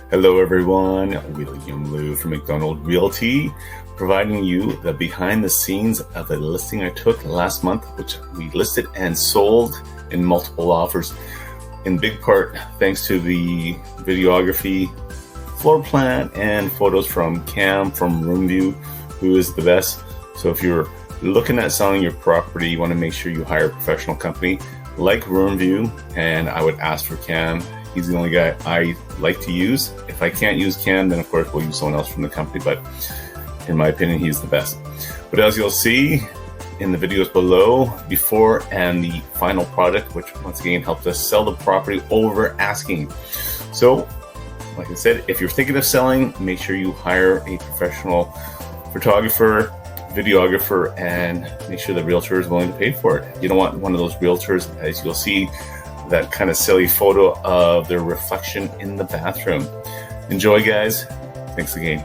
Hello everyone, William Liu from McDonald Realty, providing you the behind the scenes of a listing I took last month, which we listed and sold in multiple offers, in big part thanks to the videography, floor plan, and photos from Cam from Roomvu, who is the best. So if you're looking at selling your property, you want to make sure you hire a professional company like Roomvu, and I would ask for Cam. He's the only guy I like to use. If I can't use Cam, then of course we'll use someone else from the company, but in my opinion, he's the best. But as you'll see in the videos below, before and the final product, which once again helped us sell the property over asking. So, like I said, if you're thinking of selling, make sure you hire a professional photographer, videographer, and make sure the realtor is willing to pay for it. You don't want one of those realtors, as you'll see, that kind of silly photo of their reflection in the bathroom. Enjoy, guys. Thanks again.